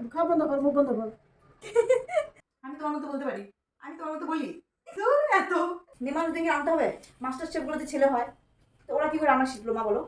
খাওয়া বন্ধ কর, মুখ বন্ধ কর। আমি তোমার মতো বলতে পারি, আমি তোমার মতো বলি? এত নিমাস দেখে আনতে হবে। মাস্টার শেফগুলোতে ছেলে হয়, তো ওরা কি করে রান্না শিখলো মা বলো?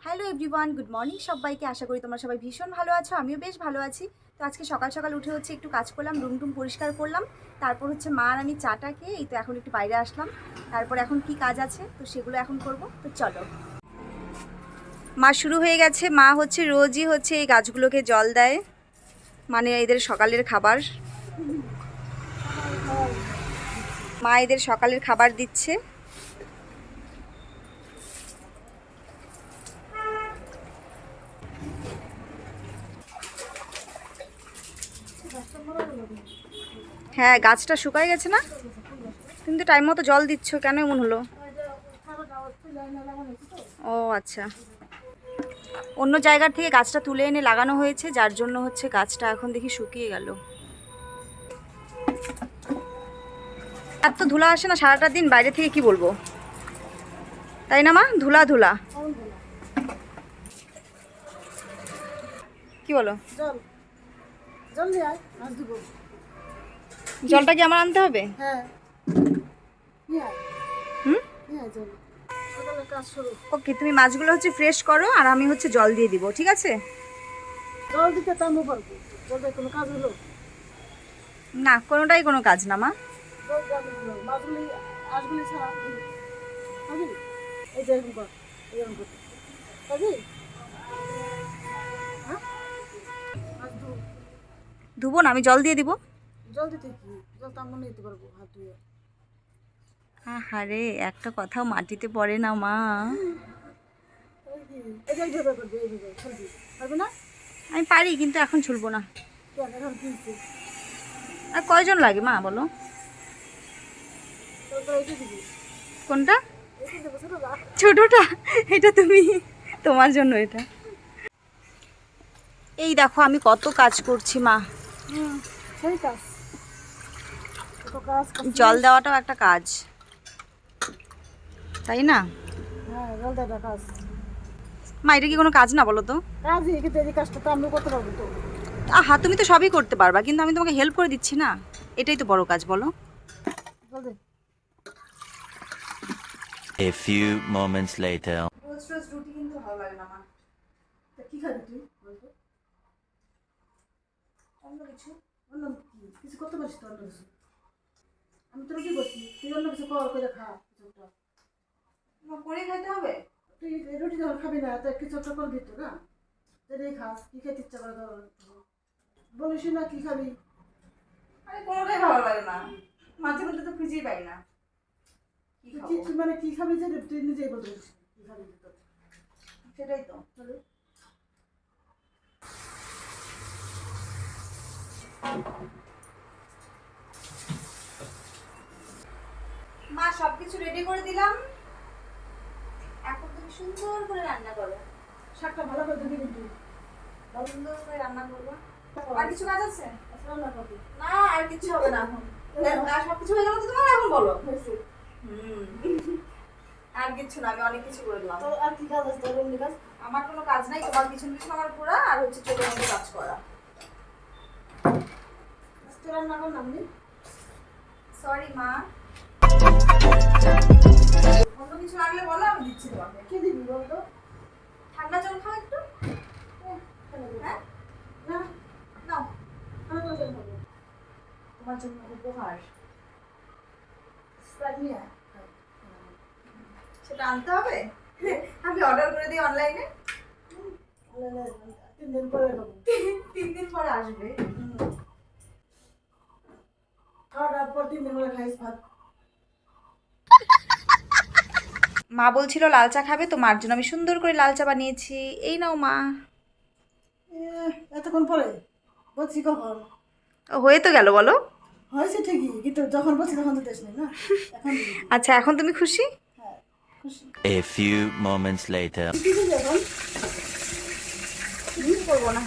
হ্যালো এভরিওয়ান, গুড মর্নিং সবাইকে। আশা করি তোমরা সবাই ভীষণ ভালো আছো, আমিও বেশ ভালো আছি। তো আজকে সকাল সকাল উঠে হচ্ছে একটু কাজ করলাম, রুম টুম পরিষ্কার করলাম, তারপর হচ্ছে মা আর আমি চাটা খেয়ে এই তো এখন একটু বাইরে আসলাম। তারপর এখন কি কাজ আছে তো সেগুলো এখন করব, তো চলো। মা শুরু হয়ে গেছে, মা হচ্ছে রোজই হচ্ছে এই গাছগুলোকে জল দেয়, মানে এদের সকালের খাবার। মা এদের সকালের খাবার দিচ্ছে। হ্যাঁ, গাছটা শুকায় গেছে না, কিন্তু টাইম মতো জল দিচ্ছ কেন এমন হলো? ও আচ্ছা, অন্য জায়গার থেকে গাছটা তুলে এনে লাগানো হয়েছে, যার জন্য হচ্ছে গাছটা এখন দেখি শুকিয়ে গেল। আর তো ধুলা আসে না সারাটা দিন, বাইরে থেকে কি বলবো, তাই না মা? ধুলা ধুলা কি বলো? জল জল দিয়ে আয়, মাছ দিব। জলটা কি আমার আনতে হবে? হ্যাঁ, নিয়ে আয়, হুম, নিয়ে আয় জল। সকালে কাজ শুরু। ওকে, তুমি মাছগুলো হচ্ছে ফ্রেশ করো আর আমি হচ্ছে জল দিয়ে দিব, ঠিক আছে? জল দিতে টাইমও পারবো, জল দিয়ে কোনো কাজ হলো? না, কোনোটাই কোনো কাজ না মা। জল জানি মাছগুলি আঁশগুলি ছাড়া খাবি? এই যে এরকম কর, এরকম করতে খাবি? হ্যাঁ, মাছ ধু। ধুবো না, আমি জল দিয়ে দিব। জল দিতে কি, জল তো আমি নিতে পারবো হাত ধুয়ে। আহারে, একটা কথাও মাটিতে পড়ে না মা। এই যে এইভাবে করবি, এইভাবে ছুলবি, পারবি না? আমি পারি, কিন্তু এখন ছুলবো না। কেন এখন কি হয়েছে? আর কয়জন লাগে মা বলো? তোর এইটা দিবি, কোনটা? এইটা দেবো ছোটটা। ছোটটা? এটা তুমি, তোমার জন্য এটা। এই দেখো আমি কত কাজ করছি মা। সেই কাজ, কত কাজ করছিস। জল দেওয়াটাও একটা কাজ, তাই না? হ্যাঁ, জল দেওয়াটা কাজ। মা এটা কি কোনো কাজ না বলো তো? কাজই, কিন্তু এই কাজটা তো আমিও করতে পারবো তো। আহা, তুমি তো সবই করতে পারবা, কিন্তু আমি তোমাকে হেল্প করে দিচ্ছি না, এটাই তো বড় কাজ বলো। জল দে। A few moments later. রোজ রোজ রুটি কিন্তু ভালো লাগে না মা। তা কি খাবি তুই বলতো? অন্য কিছু। অন্য কি কিছু করতে পারছিস তো? অন্য কিছু আমি তো রুটি করছি, তুই অন্য কিছু কর, করে খা কিছু একটা। মা করে খাইতে হবে? তুই এই রুটি যখন খাবি না তো কিছু একটা করবি তো না, যেটাই খাস। কি খেতে ইচ্ছা করে তোর বলিস না কি খাবি? আরে কোনোটাই ভালো লাগে না, মাঝে মধ্যে তো খুঁজেই পাই না কি তুই খাবো। কি মানে কি খাবি যে তুই নিজেই বলতে পারছিস কি খাবি তোর। সেটাই তো। তাহলে মা সবকিছু রেডি করে দিলাম, এখন তুমি সুন্দর করে রান্না করো। শাকটা ভালো করে দিবি কিন্তু। সুন্দর করে রান্না করবো। আর কিছু কাজ আছে? রান্না করবি না, আর কিছু হবে না এখন। আর সবকিছু হয়ে গেল তো তোমার, এখন বলো। হয়েছে। আর কিছু না, আমি অনেক কিছু করে দিলাম। তো আর কি কাজ আছে তোর? এমনি কাজ আমার কোনো কাজ নাই, তোমার পিছন পিছন আমার ঘোরা আর হচ্ছে চোখের মধ্যে কাজ করা। আজকে রান্না কর নামনি। সরি মা, অন্য কিছু লাগলে বলো, আমি দিচ্ছি তোমাকে। কি দিবি বলতো? ঠান্ডা জল খাও একটু। হ্যাঁ, না, নাও, ঠান্ডা জল খাবো। তোমার জন্য উপহার। স্প্রাইট নিয়ে আয়। সেটা আনতে হবে? আমি অর্ডার করে দিই অনলাইনে, 3 দিন পরে খাবো। 3 দিন পরে আসবে। খাওয়ার পর 3 দিন পরে খাইস ভাত। মা বলছিল লাল চা খাবে, তো মার জন্য আমি সুন্দর করে লাল চা বানিয়েছি। এই নাও মা। এতক্ষণ পরে বলছি কখন? ও, হয়ে তো গেল বলো। হয়েছে ঠিকই, কিন্তু যখন বলছি তখন তো দেশ নেই না। এখন দিবি। আচ্ছা, এখন তুমি খুশি? হ্যাঁ, খুশি। A few moments later. কি দিবি এখন? কিছু করবো না,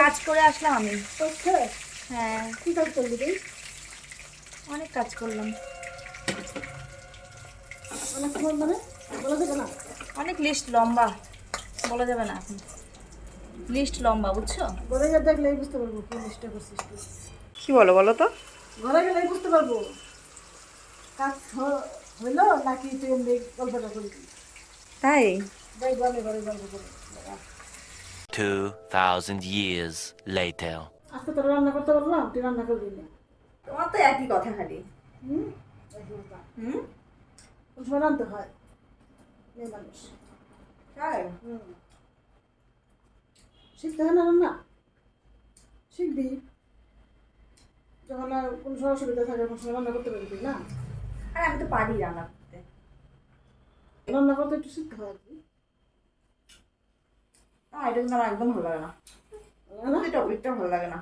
কাজ করে আসলাম আমি। করছে? হ্যাঁ, কি কাজ করলি তুই? অনেক কাজ করলাম। অনেক সময় মানে বলা যাবে না। অনেক লিস্ট লম্বা, বলা যাবে না এখন। লিস্ট লম্বা, বুঝছো? ঘরে গিয়ে দেখলেই বুঝতে পারবো কি লিস্টটা করছিস তুই। কি বলো বলো তো? ঘরে গেলেই বুঝতে পারবো কাজ হইলো নাকি তুই এমনি গল্পটা করবি। তাই? দেখবো আমি ঘরে গল্প করবো। 2,000 years later. আজকে তোরা রান্না করতে পারলাম, তুই রান্না করবি না। তোমার তো একই কথা খালি। হুম একদম তা। হুম? কোন সময় রানতে হয় মেয়ে মানুষ। তাই? হুম শিখতে হয় না রান্না, শিখবি যখন আর কোনো সময় অসুবিধা থাকে কোন সময় রান্না করতে পারবি না। আর আমি তো পারি রান্না করতে। রান্না করতে একটু শিখতে হয় আর কি। এটা কিন্তু আমার একদম ভালো লাগে না। এই টপিকটা ভালো লাগে না।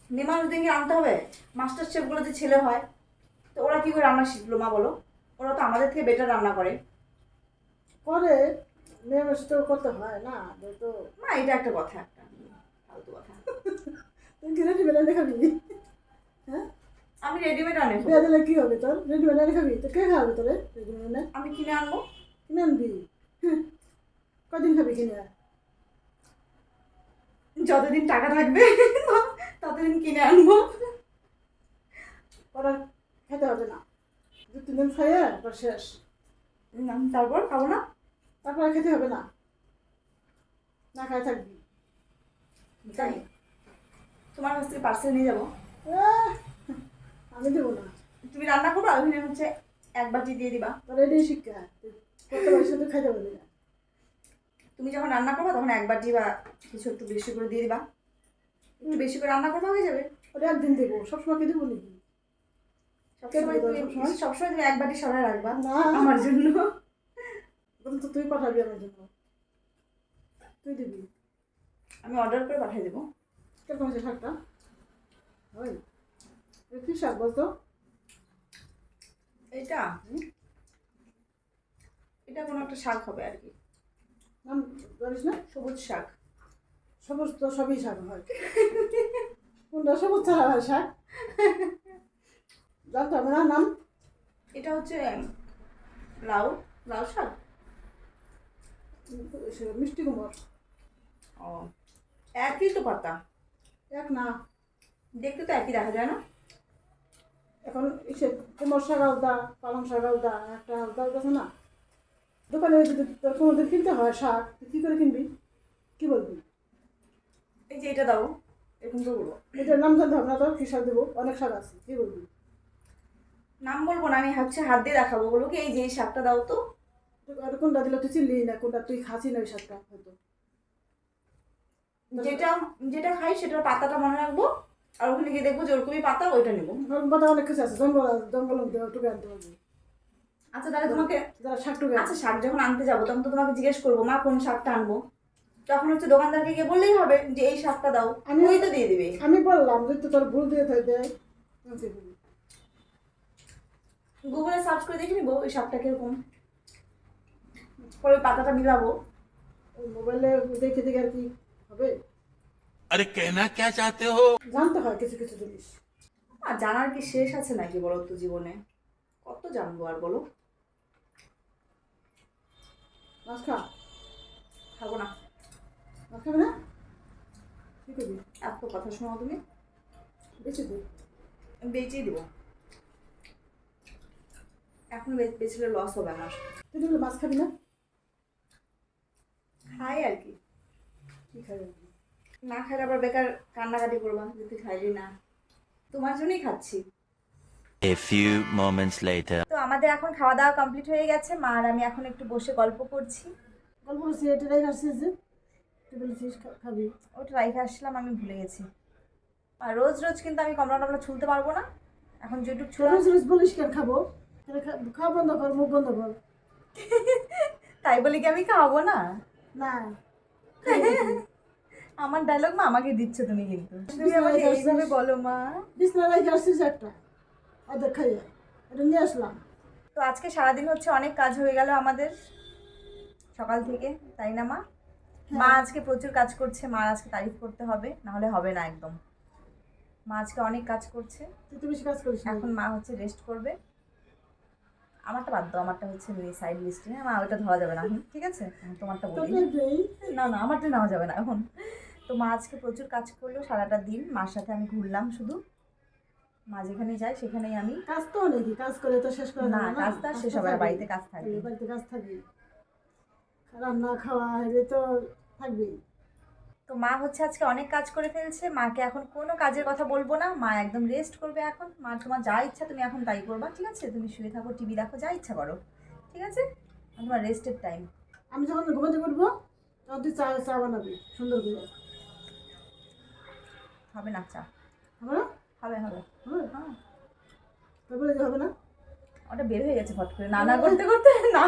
মেয়ে মানুষদেরকে আনতে হবে। মাস্টার শেফগুলো যে ছেলে হয়, তো ওরা কি করে রান্না শিখলো মা বলো? ওরা তো আমাদের থেকে বেটার রান্না করে। করে মেয়ে মানুষ তো করতে হয় না তো। মা এটা একটা কথা, একটা ফালতু কথা। তুই কি রেডিমেড এনে খাবি? হ্যাঁ আমি রেডিমেড আনে খাবো। বিয়ে দিলে কি হবে তোর? রেডিমেড এনে খাবি তো কে খাবে তোরে রেডিমেড এনে? আমি কিনে আনবো। কিনে আনবি? কদিন খাবি কিনে? যতদিন টাকা থাকবে ততদিন কিনে আনবো। ওরা খেতে হবে না, 2-3 দিন খাইয়ে তারপর শেষ। তারপর খাবো না। তারপরে খেতে হবে না, না খাই থাকবি। তাই তোমার কাছ থেকে পার্সেল নিয়ে যাবো। আহ, আমি দেবো না। তুমি রান্না করবো, আর ওখানে হচ্ছে এক বাটি দিয়ে দিবা। তোর এটাই শিক্ষা, তুই করতে পারিস তুই খাইতে পারবি না। তুমি যখন রান্না করবা তখন এক বাটি বা কিছু একটু বেশি করে দিয়ে দিবা। একটু বেশি করে রান্না করবা, হয়ে যাবে। ওটা একদিন দেবো, সবসময় কি দেবো নাকি? সবসময় তুমি এক বাটি সরাই রাখবা না আমার জন্য। বলুন তো তুই পাঠাবি আমার জন্য, তুই দিবি। আমি অর্ডার করে পাঠিয়ে দেবো। কিরকম আছে শাকটা? ওই কি শাক বলতো? এটা এটা কোনো একটা শাক হবে আর কি, নাম জানিস না? সবুজ শাক। সবুজ তো সবই শাক হয়, কোনটা সবুজ ছাড়া হয় শাক জানতে হবে না নাম? এটা হচ্ছে লাউ, লাউ শাক। মিষ্টি কুমড়। ও, একই তো পাতা, এক না, দেখতে তো একই দেখা যায় না? এখন ইসে কুমড় শাক আলাদা, পালং শাক আলাদা, একটা আলাদা আছে না। দোকানে যদি তোর কোনোদিন কিনতে হয় শাক, তুই কী করে কিনবি? কি বলবি? এই যে এটা দাও, এরকম তো বলবো। এটার নাম জানতে হবে না তোর? কী শাক দেবো? অনেক শাক আছে, কী বলবি? নাম বলবো না, আমি হচ্ছে হাত দিয়ে দেখাবো, বলবো কি এই যে এই শাকটা দাও তো। আর কোনটা দিলে তুই চিনলি না, কোনটা তুই খাসি না ওই শাকটা হয়তো। যেটা যেটা খাই সেটার পাতাটা মনে রাখবো, আর ওখানে গিয়ে দেখবো যে ওরকমই পাতা, ওইটা নেবো। কথা অনেক কিছু আছে, জঙ্গল টুকে আনতে হবে। আচ্ছা তাহলে তোমাকে, যারা শাক টুকে আচ্ছা শাক যখন আনতে যাবো তখন তো তোমাকে জিজ্ঞেস করবো মা কোন শাকটা আনবো। তখন হচ্ছে দোকানদারকে গিয়ে বললেই হবে যে এই শাকটা দাও, ওই তো দিয়ে দিবে। আমি বললাম যদি তো তোর ভুল দিয়ে দেয় গুগলে সার্চ করে দেখে নিবো ওই শাকটা কিরকম, পরে ওই পাতাটা মিলাবো। ওই মোবাইলে দেখে দেখে আর কি হবে? अरे कहना क्या चाहते हो? জানতে হয় কিছু কিছু জিনিস। আর জানার কি শেষ আছে নাকি বলো তো জীবনে? কত জানবো আর বলো? মাছ খা? খাবো না। মাছ খাবে না? কী করবি? এত কথা শোনো তুমি, বেঁচে দে। আমি বেচেই দেবো। এখন বেচলে লস হবে আমার। তুই বলে মাছ খাবি না? খাই আর কি, কী খাবি? না খাইলে আবার বেকার কান্নাকাটি করবা যে তুই খাইলি না। তোমার জন্যই খাচ্ছি। A few moments later. তো আমাদের এখন খাওয়া দাওয়া কমপ্লিট হয়ে গেছে, মা আর আমি এখন একটু বসে গল্প করছি। গল্প করছি এটাই আসছিস যে তুই বলেছিস খাবি। ওটা রাইখে আসলাম, আমি ভুলে গেছি। আর রোজ রোজ কিন্তু আমি কমলা টমলা ছুলতে পারবো না, এখন যেটুকু ছুলা রোজ রোজ বলিস কেন খাবো? তাহলে খাওয়া বন্ধ কর, মুখ বন্ধ কর। তাই বলি কি আমি খাওয়াবো না? না আমার ডায়লগ মা আমাকে দিচ্ছ তুমি, কিন্তু তুমি আমাকে এইভাবে বলো মা। বিছনা রাইখে আসছিস একটা, অর্ধেক খাইয়ে এটা নিয়ে আসলাম। তো আজকে সারাদিন হচ্ছে অনেক কাজ হয়ে গেল আমাদের সকাল থেকে, তাই না মা? মা আজকে প্রচুর কাজ করছে, মার আজকে তারিফ করতে হবে, নাহলে হবে না একদম। মা আজকে অনেক কাজ করছে, তুই তো বেশি কাজ করিস না। এখন মা হচ্ছে রেস্ট করবে। আমারটা বাদ দাও, আমারটা হচ্ছে সাইড লিস্টে, মা ওইটা ধরা যাবে না এখন, ঠিক আছে? তোমারটা বলি। না না, আমারটা নেওয়া যাবে না এখন। তো মা আজকে প্রচুর কাজ করলো সারাটা দিন, মার সাথে আমি ঘুরলাম শুধু। মা যেখানে যায় সেখানেই আমি। কাজ তো নাকি কাজ করে তো শেষ করে না, দেবো কাজ তো আর শেষ হবে না, বাড়িতে কাজ থাকবে। বাড়িতে কাজ থাকবে, রান্না খাওয়া এগুলো তো থাকবেই। তো মা হচ্ছে আজকে অনেক কাজ করে ফেলছে, মাকে এখন কোনো কাজের কথা বলবো না, মা একদম রেস্ট করবে এখন। মা তোমার যা ইচ্ছা তুমি এখন তাই করবা, ঠিক আছে? তুমি শুয়ে থাকো, টিভি দেখো, যা ইচ্ছা করো, ঠিক আছে? এখন তোমার রেস্টের টাইম। আমি যখন ঘুমাতে পারবো তখন তুই চা চা বানাবি সুন্দর করে। হবে না চা? হবে না? হবে হবে। হবে? হ্যাঁ, তারপরে যে হবে না? ওটা বের হয়ে গেছে ফট করে, না না করতে করতে। না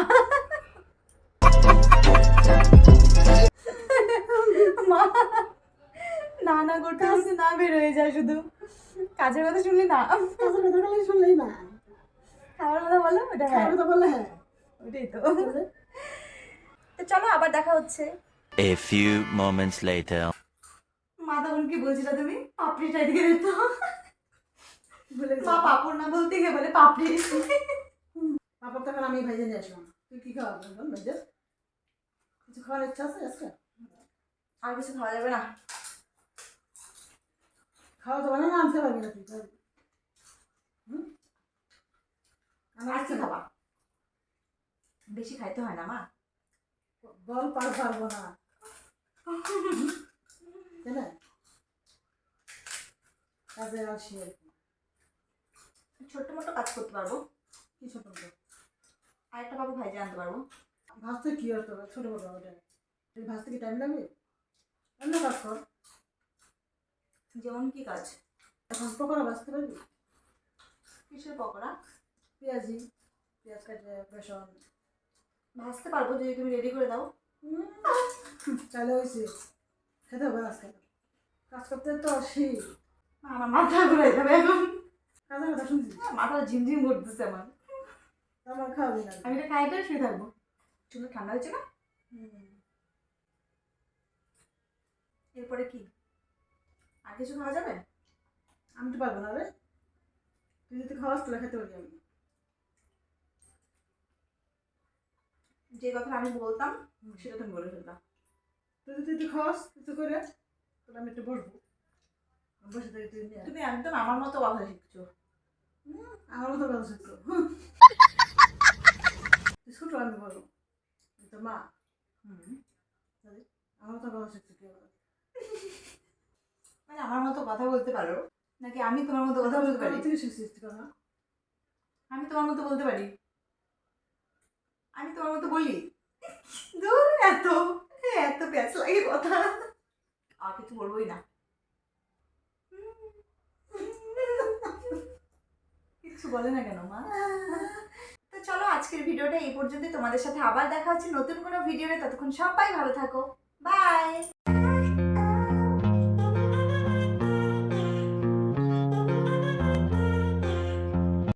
মা, না না করতে করতে না বের হয়ে যায় শুধু। কাজের কথা শুনলি না, কাজের কথা বলে শুনলেই না, খাবার কথা বলো, ওটা হ্যাঁ, খাওয়ার কথা বললে হ্যাঁ। ওটাই তো। তো চলো আবার দেখা হচ্ছে। A few moments later. মা তখন কি বলছিলা তুমি? পাপড়িটা এদিকে দিত। ভুলে মা পাপড় না বলতে গিয়ে বলে পাপড়ি। পাপড় তখন আমি ভেজে নিয়ে আসলাম। তুই কি খাওয়াবি বল ভেজে? কিছু খাওয়ার ইচ্ছা আছে আজকে? আর কিছু খাওয়া যাবে না? খাওয়া যাবে না, আনতে পারবি না তুই পারবি? হুম? আমার আর কি ইচ্ছা খাবা? বেশি খাইতে হয় না মা। বল পারবো না, তাই না? কাজে আসি আর কি। ছোট্ট মোটো কাজ করতে পারবো, কি ছোট বড়? আর একটা পাবো ভাইজে আনতে পারবো। ভাজতে কি আর তোর ছোট বড় ওটা? তুই ভাজতে কি টাইম লাগবে? অন্য কাজ কর। যেমন কি কাজ? এখন পকোড়া ভাজতে পারবি? কিসের পকোড়া? পেঁয়াজি, পেঁয়াজ কাটে, বেসন। ভাজতে পারবো যদি তুমি রেডি করে দাও। চালে হয়েছে, খেতে হবে আজকে। কাজ করতে তো আসি। মা, আমার মাথা ঘুরে যাবে এখন। কাজের কথা শুনছিস? মাথা ঝিমঝিম করতেছে আমার। আমার খাওয়াবি না? আমি এটা খাইতে শুয়ে থাকবো। চুলে ঠান্ডা হয়েছে না? এরপরে কি আর কিছু খাওয়া যাবে? আমি তো পারবো না রে, তুই যদি খাওয়াস তাহলে খেতে পারি আমি। যে কথা আমি বলতাম সেটা তুমি বলে ফেলতাম। তুই যদি তুই খাওয়াস কিছু করে তাহলে আমি একটু বসবো, বসে থেকে তুই নিয়ে আয়। তুমি একদম আমার মতো কথা শিখছো। আমার মতো কথা শিখছো। তুই ছোট, আমি বড়, তুই তো মা। আমার মতো কথা শিখছো কি আবার? মানে আমার মতো কথা বলতে পারো নাকি আমি তোমার মতো কথা বলতে পারি? তুই শিখছিস তুই কথা? আমি তোমার মতো বলতে পারি? আমি তোমার মতো বলি? দূর, এত এত প্যাচ লাগে কথা, আর কিছু বলবোই না। কিছু বলে না কেন মা? তো চলো আজকের ভিডিওটা এই পর্যন্তই। তোমাদের সাথে আবার দেখা হচ্ছে নতুন কোনো ভিডিওতে। ততক্ষণ সবাই ভালো থাকো, বাই।